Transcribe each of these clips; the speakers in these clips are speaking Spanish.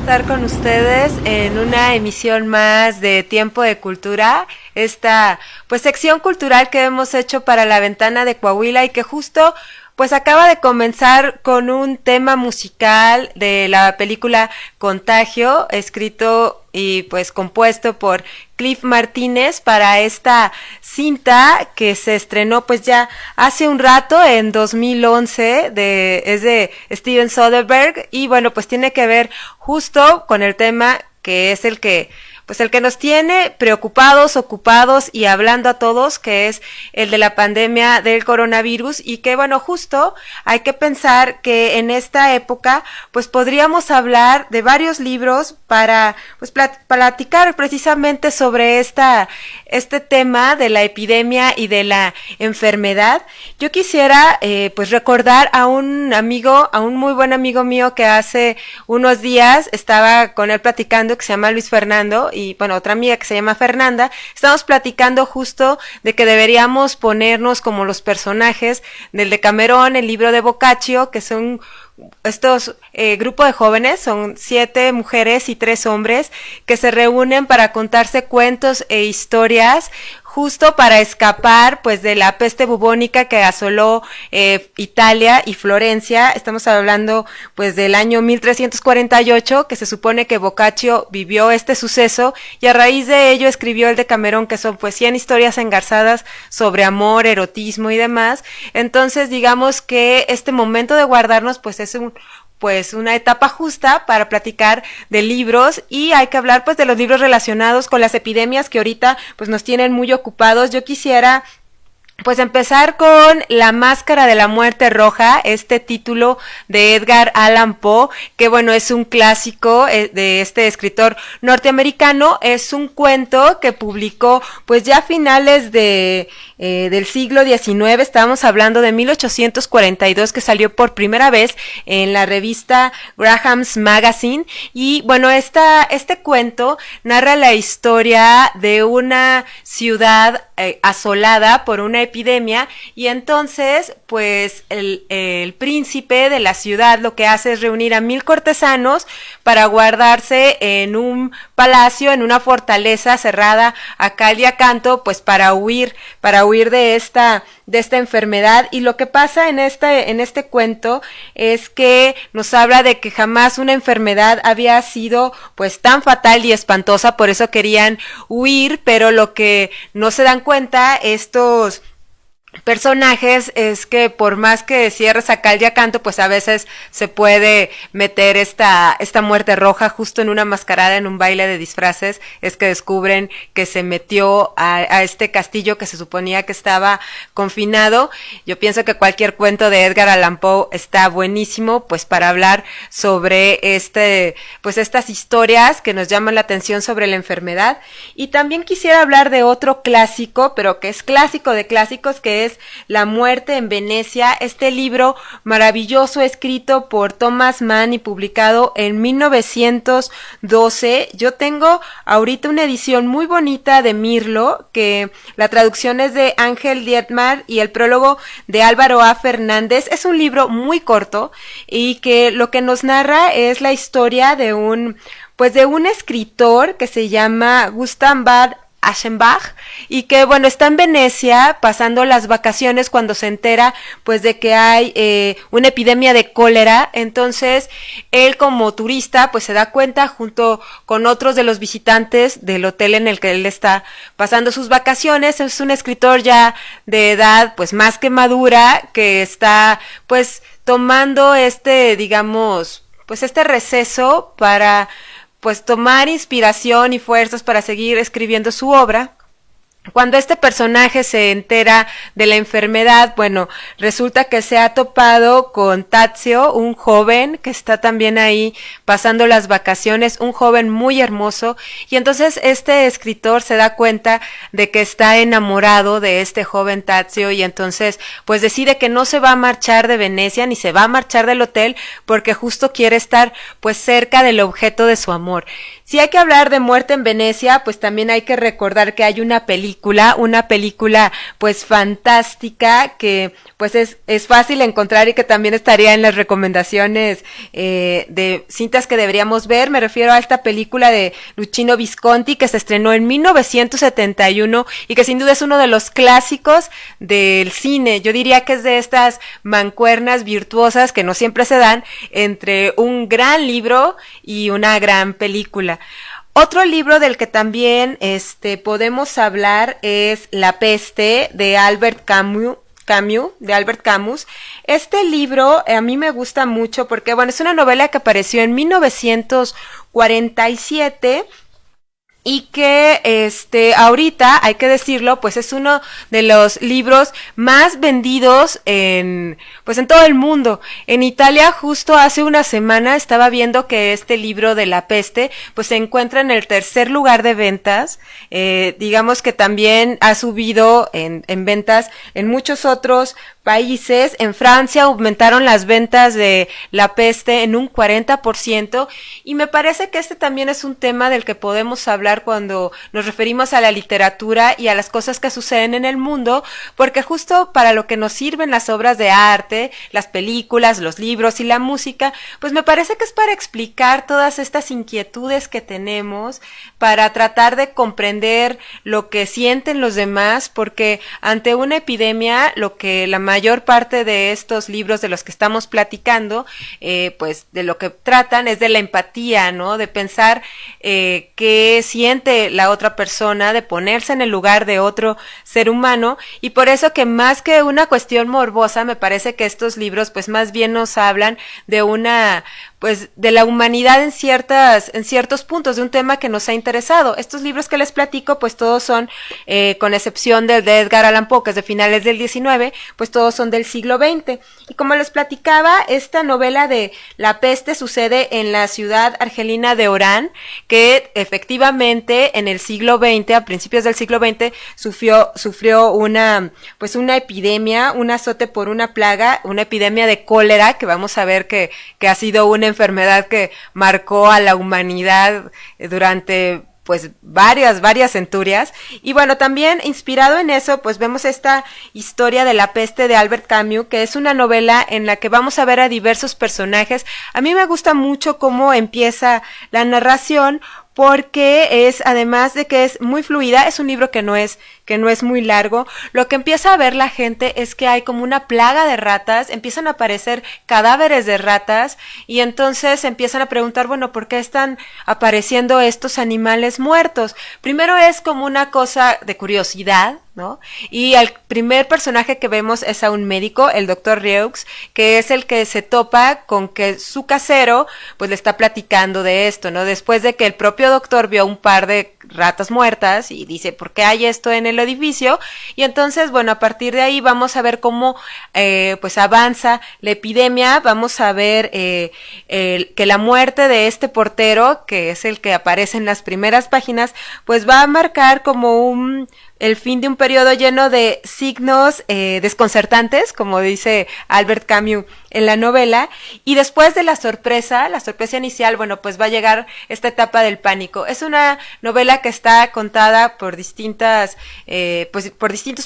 estar con ustedes en una emisión más de Tiempo de Cultura, esta pues sección cultural que hemos hecho para La Ventana de Coahuila y que justo pues acaba de comenzar con un tema musical de la película Contagio, escrito y pues compuesto por Cliff Martínez para esta cinta que se estrenó pues ya hace un rato en 2011, es de Steven Soderbergh y bueno pues tiene que ver justo con el tema que es el que nos tiene preocupados, ocupados y hablando a todos, que es el de la pandemia del coronavirus y que bueno, justo hay que pensar que en esta época pues podríamos hablar de varios libros para pues platicar precisamente sobre este tema de la epidemia y de la enfermedad. Yo quisiera pues recordar a un muy buen amigo mío que hace unos días estaba con él platicando, que se llama Luis Fernando, y bueno, otra amiga que se llama Fernanda, estamos platicando justo de que deberíamos ponernos como los personajes del Decamerón, el libro de Boccaccio, que son estos grupo de jóvenes, son 7 mujeres y 3 hombres que se reúnen para contarse cuentos e historias justo para escapar pues de la peste bubónica que asoló Italia y Florencia. Estamos hablando pues del año 1348, que se supone que Boccaccio vivió este suceso y a raíz de ello escribió el Decamerón, que son pues 100 historias engarzadas sobre amor, erotismo y demás. Entonces digamos que este momento de guardarnos pues es una etapa justa para platicar de libros y hay que hablar pues de los libros relacionados con las epidemias que ahorita pues nos tienen muy ocupados. Yo quisiera pues empezar con La Máscara de la Muerte Roja, este título de Edgar Allan Poe, que bueno, es un clásico de este escritor norteamericano. Es un cuento que publicó pues ya a finales del siglo XIX, estábamos hablando de 1842, que salió por primera vez en la revista Graham's Magazine. Y bueno, este cuento narra la historia de una ciudad asolada por una epidemia y entonces pues el príncipe de la ciudad lo que hace es reunir a 1000 cortesanos para guardarse en un palacio, en una fortaleza cerrada a cal y a canto, pues para huir de esta enfermedad. Y lo que pasa en este cuento es que nos habla de que jamás una enfermedad había sido pues tan fatal y espantosa, por eso querían huir, pero lo que no se dan cuenta estos personajes es que por más que cierres a cal y a canto, pues a veces se puede meter esta muerte roja justo en una mascarada, en un baile de disfraces. Es que descubren que se metió a este castillo que se suponía que estaba confinado. Yo pienso que cualquier cuento de Edgar Allan Poe está buenísimo pues para hablar sobre pues estas historias que nos llaman la atención sobre la enfermedad. Y también quisiera hablar de otro clásico, pero que es clásico de clásicos, que es La Muerte en Venecia, este libro maravilloso escrito por Thomas Mann y publicado en 1912. Yo tengo ahorita una edición muy bonita de Mirlo, que la traducción es de Ángel Dietmar y el prólogo de Álvaro A. Fernández. Es un libro muy corto y que lo que nos narra es la historia de un escritor que se llama Gustav van Aschenbach y que bueno está en Venecia pasando las vacaciones cuando se entera pues de que hay una epidemia de cólera. Entonces él como turista pues se da cuenta junto con otros de los visitantes del hotel en el que él está pasando sus vacaciones. Es un escritor ya de edad pues más que madura, que está pues tomando digamos pues este receso para pues tomar inspiración y fuerzas para seguir escribiendo su obra. Cuando este personaje se entera de la enfermedad, bueno, resulta que se ha topado con Tazio, un joven que está también ahí pasando las vacaciones, un joven muy hermoso, y entonces este escritor se da cuenta de que está enamorado de este joven Tazio y entonces pues decide que no se va a marchar de Venecia ni se va a marchar del hotel porque justo quiere estar pues cerca del objeto de su amor. Si hay que hablar de Muerte en Venecia, pues también hay que recordar que hay una película una película pues fantástica que pues es fácil encontrar y que también estaría en las recomendaciones de cintas que deberíamos ver. Me refiero a esta película de Luchino Visconti que se estrenó en 1971 y que sin duda es uno de los clásicos del cine. Yo diría que es de estas mancuernas virtuosas que no siempre se dan entre un gran libro y una gran película. Otro libro del que también podemos hablar es La peste de Albert Camus. Este libro a mí me gusta mucho porque, bueno, es una novela que apareció en 1947 y que ahorita, hay que decirlo, pues es uno de los libros más vendidos en todo el mundo. En Italia, justo hace una semana estaba viendo que este libro de La peste pues se encuentra en el tercer lugar de ventas. Digamos que también ha subido en ventas en muchos otros países. En Francia aumentaron las ventas de La peste en un 40%, y me parece que este también es un tema del que podemos hablar cuando nos referimos a la literatura y a las cosas que suceden en el mundo, porque justo para lo que nos sirven las obras de arte, las películas, los libros y la música, pues me parece que es para explicar todas estas inquietudes que tenemos, para tratar de comprender lo que sienten los demás, porque ante una epidemia lo que la mayor parte de estos libros de los que estamos platicando, pues de lo que tratan es de la empatía, ¿no? De pensar qué siente la otra persona, de ponerse en el lugar de otro ser humano, y por eso que más que una cuestión morbosa, me parece que estos libros pues más bien nos hablan de de la humanidad en ciertos puntos, de un tema que nos ha interesado. Estos libros que les platico, pues todos son, con excepción del de Edgar Allan Poe, que es de finales del 19, pues todos son del siglo XX. Y como les platicaba, esta novela de La peste sucede en la ciudad argelina de Orán, que efectivamente en el siglo XX, a principios del siglo XX, sufrió una epidemia, un azote por una plaga, una epidemia de cólera, que vamos a ver que ha sido una enfermedad que marcó a la humanidad durante pues varias centurias. Y bueno, también inspirado en eso, pues vemos esta historia de La peste de Albert Camus, que es una novela en la que vamos a ver a diversos personajes. A mí me gusta mucho cómo empieza la narración, porque es, además de que es muy fluida, es un libro que no es muy largo. Lo que empieza a ver la gente es que hay como una plaga de ratas, empiezan a aparecer cadáveres de ratas, y entonces empiezan a preguntar, bueno, ¿por qué están apareciendo estos animales muertos? Primero es como una cosa de curiosidad, ¿no? Y el primer personaje que vemos es a un médico, el doctor Rieux, que es el que se topa con que su casero pues le está platicando de esto, ¿no? Después de que el propio doctor vio un par de ratas muertas y dice, ¿por qué hay esto en el edificio? Y entonces, bueno, a partir de ahí vamos a ver cómo pues avanza la epidemia. Vamos a ver que la muerte de este portero, que es el que aparece en las primeras páginas, pues va a marcar como el fin de un periodo lleno de signos desconcertantes, como dice Albert Camus en la novela. Y después de la sorpresa inicial, bueno, pues va a llegar esta etapa del pánico. Es una novela que está contada por distintos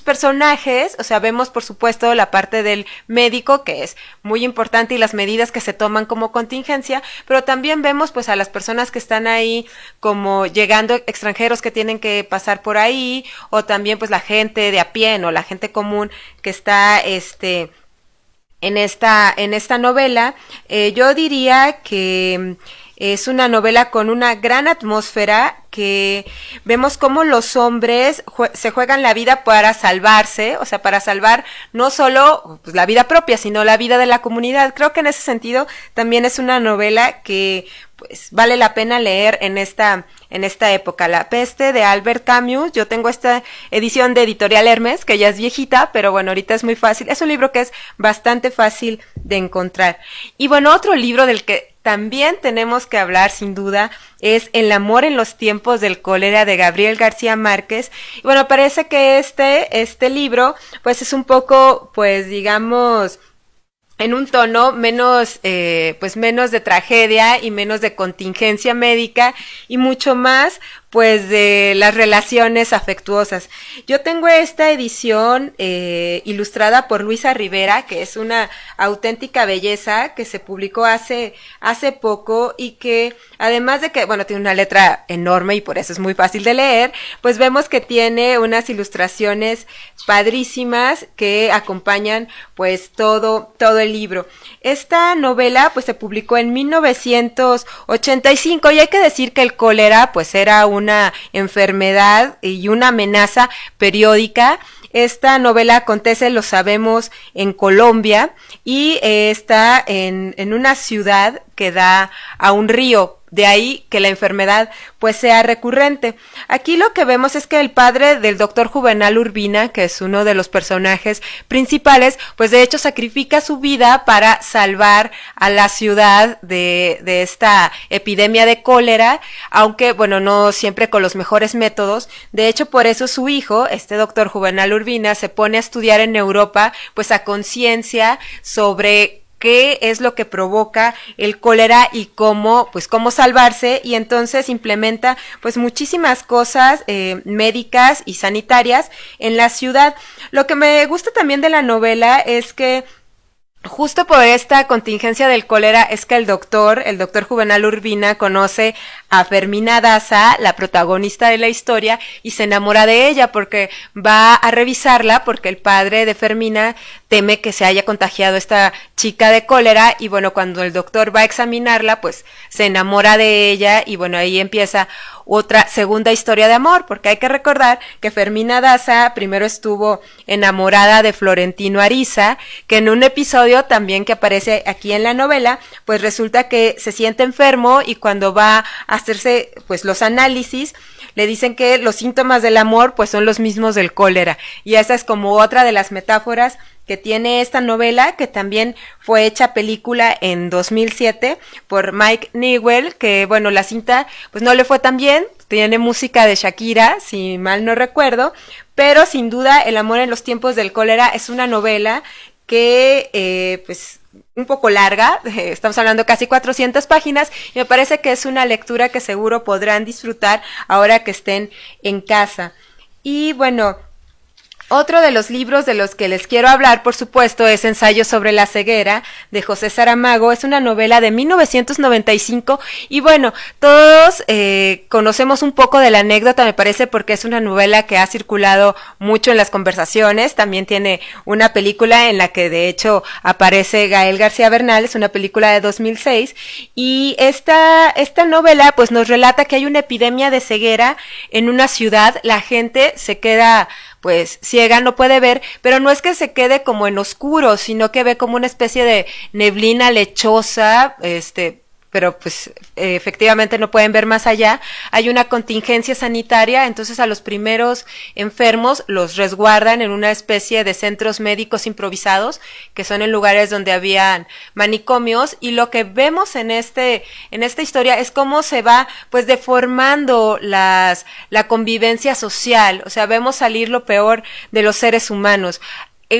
personajes. O sea, vemos por supuesto la parte del médico, que es muy importante, y las medidas que se toman como contingencia, pero también vemos pues a las personas que están ahí como llegando, extranjeros que tienen que pasar por ahí, o también pues la gente de a pie, ¿no? La gente común que está en esta novela. Yo diría que es una novela con una gran atmósfera, que vemos cómo los hombres se juegan la vida para salvarse, o sea, para salvar no solo pues la vida propia, sino la vida de la comunidad. Creo que en ese sentido también es una novela que pues vale la pena leer en esta época. La peste de Albert Camus. Yo tengo esta edición de Editorial Hermes, que ya es viejita, pero bueno, ahorita es muy fácil. Es un libro que es bastante fácil de encontrar. Y bueno, otro libro del que también tenemos que hablar sin duda es El amor en los tiempos del cólera, de Gabriel García Márquez. Y bueno, parece que este libro pues es un poco, pues digamos, en un tono menos de tragedia y menos de contingencia médica, y mucho más pues de las relaciones afectuosas. Yo tengo esta edición ilustrada por Luisa Rivera, que es una auténtica belleza, que se publicó hace poco y que además de que, bueno, tiene una letra enorme y por eso es muy fácil de leer, pues vemos que tiene unas ilustraciones padrísimas que acompañan pues todo el libro. Esta novela pues se publicó en 1985 y hay que decir que el cólera pues era una enfermedad y una amenaza periódica. Esta novela acontece, lo sabemos, en Colombia y está en una ciudad que da a un río. De ahí que la enfermedad pues sea recurrente. Aquí lo que vemos es que el padre del doctor Juvenal Urbina, que es uno de los personajes principales, pues de hecho sacrifica su vida para salvar a la ciudad de esta epidemia de cólera, aunque bueno, no siempre con los mejores métodos. De hecho, por eso su hijo, este doctor Juvenal Urbina, se pone a estudiar en Europa pues a conciencia sobre qué es lo que provoca el cólera y cómo salvarse, y entonces implementa pues muchísimas cosas médicas y sanitarias en la ciudad. Lo que me gusta también de la novela es que justo por esta contingencia del cólera es que el doctor Juvenal Urbina conoce a Fermina Daza, la protagonista de la historia, y se enamora de ella porque va a revisarla porque el padre de Fermina teme que se haya contagiado esta chica de cólera y bueno, cuando el doctor va a examinarla, pues se enamora de ella y bueno, ahí empieza otra segunda historia de amor, porque hay que recordar que Fermina Daza primero estuvo enamorada de Florentino Ariza, que en un episodio también que aparece aquí en la novela, pues resulta que se siente enfermo y cuando va a hacerse pues los análisis, le dicen que los síntomas del amor pues son los mismos del cólera, y esa es como otra de las metáforas que tiene esta novela, que también fue hecha película en 2007 por Mike Newell, que bueno, la cinta pues no le fue tan bien, tiene música de Shakira, si mal no recuerdo, pero sin duda El amor en los tiempos del cólera es una novela que pues un poco larga, estamos hablando casi 400 páginas, y me parece que es una lectura que seguro podrán disfrutar ahora que estén en casa. Y bueno, otro de los libros de los que les quiero hablar, por supuesto, es Ensayo sobre la ceguera, de José Saramago. Es una novela de 1995 y bueno, todos conocemos un poco de la anécdota, me parece, porque es una novela que ha circulado mucho en las conversaciones. También tiene una película en la que de hecho aparece Gael García Bernal, es una película de 2006, y esta novela pues nos relata que hay una epidemia de ceguera en una ciudad. La gente se queda pues ciega, no puede ver, pero no es que se quede como en oscuro, sino que ve como una especie de neblina lechosa, pero pues efectivamente no pueden ver más allá. Hay una contingencia sanitaria, entonces a los primeros enfermos los resguardan en una especie de centros médicos improvisados, que son en lugares donde habían manicomios, y lo que vemos en esta historia es cómo se va pues deformando la convivencia social. O sea, vemos salir lo peor de los seres humanos.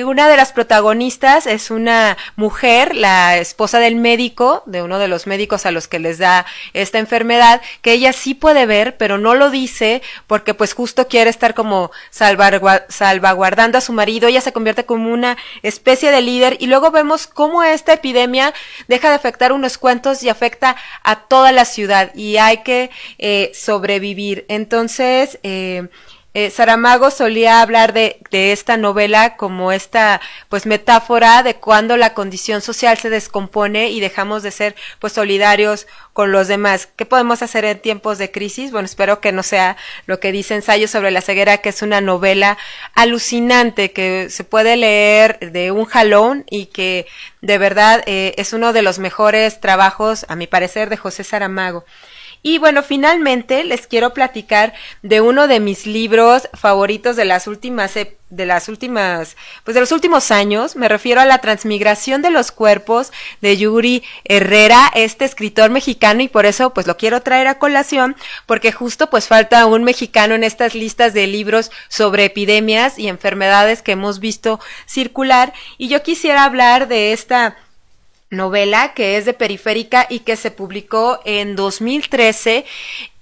Una de las protagonistas es una mujer, la esposa del médico, de uno de los médicos a los que les da esta enfermedad, que ella sí puede ver, pero no lo dice porque pues justo quiere estar como salvaguardando a su marido. Ella se convierte como una especie de líder y luego vemos cómo esta epidemia deja de afectar unos cuantos y afecta a toda la ciudad y hay que sobrevivir. Entonces, Saramago solía hablar de esta novela como esta pues metáfora de cuando la condición social se descompone y dejamos de ser pues solidarios con los demás. ¿Qué podemos hacer en tiempos de crisis? Bueno, espero que no sea lo que dice Ensayo sobre la ceguera, que es una novela alucinante que se puede leer de un jalón y que de verdad es uno de los mejores trabajos, a mi parecer, de José Saramago. Y bueno, finalmente les quiero platicar de uno de mis libros favoritos de los últimos años. Me refiero a La transmigración de los cuerpos de Yuri Herrera, este escritor mexicano, y por eso pues lo quiero traer a colación, porque justo pues falta un mexicano en estas listas de libros sobre epidemias y enfermedades que hemos visto circular, y yo quisiera hablar de esta novela que es de Periférica y que se publicó en 2013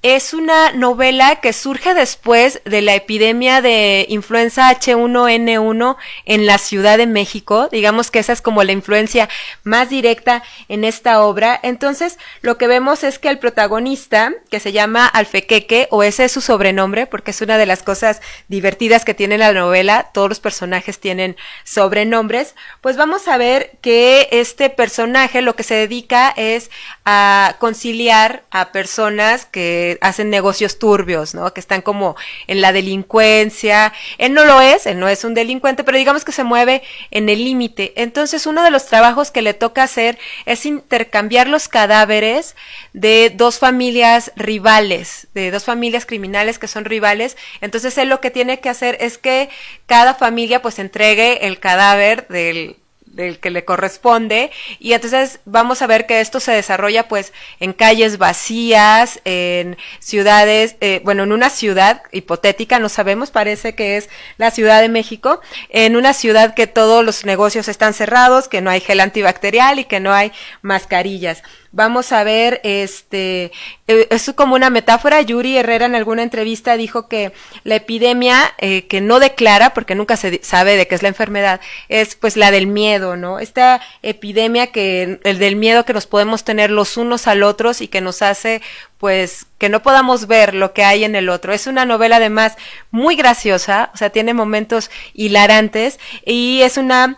Es una novela que surge después de la epidemia de influenza H1N1 en la Ciudad de México. Digamos que esa es como la influencia más directa en esta obra. Entonces, lo que vemos es que el protagonista, que se llama Alfequeque, o ese es su sobrenombre, porque es una de las cosas divertidas que tiene la novela, todos los personajes tienen sobrenombres, pues vamos a ver que este personaje lo que se dedica es a conciliar a personas que hacen negocios turbios, ¿no? Que están como en la delincuencia. Él no es un delincuente, pero digamos que se mueve en el límite. Entonces, uno de los trabajos que le toca hacer es intercambiar los cadáveres de dos familias rivales, de dos familias criminales que son rivales. Entonces, él lo que tiene que hacer es que cada familia pues entregue el cadáver del que le corresponde, y entonces vamos a ver que esto se desarrolla pues en calles vacías, en ciudades, bueno, en una ciudad hipotética, no sabemos, parece que es la Ciudad de México, en una ciudad que todos los negocios están cerrados, que no hay gel antibacterial y que no hay mascarillas. Vamos a ver, es como una metáfora. Yuri Herrera en alguna entrevista dijo que la epidemia, que no declara, porque nunca se sabe de qué es la enfermedad, es pues la del miedo, ¿no? Esta epidemia el del miedo que nos podemos tener los unos al otros y que nos hace pues que no podamos ver lo que hay en el otro. Es una novela además muy graciosa, o sea, tiene momentos hilarantes y es una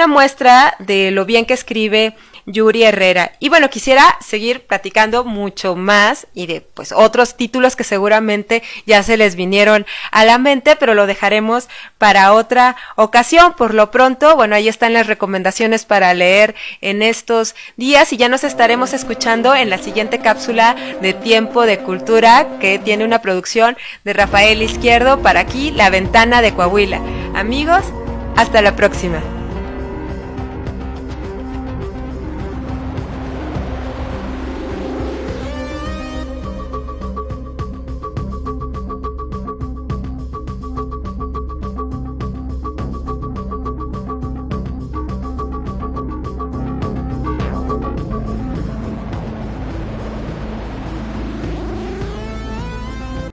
muestra de lo bien que escribe Yuri Herrera. Y bueno, quisiera seguir platicando mucho más y de pues otros títulos que seguramente ya se les vinieron a la mente, pero lo dejaremos para otra ocasión. Por lo pronto, bueno, ahí están las recomendaciones para leer en estos días y ya nos estaremos escuchando en la siguiente cápsula de Tiempo de Cultura, que tiene una producción de Rafael Izquierdo para aquí, La Ventana de Coahuila. Amigos, hasta la próxima.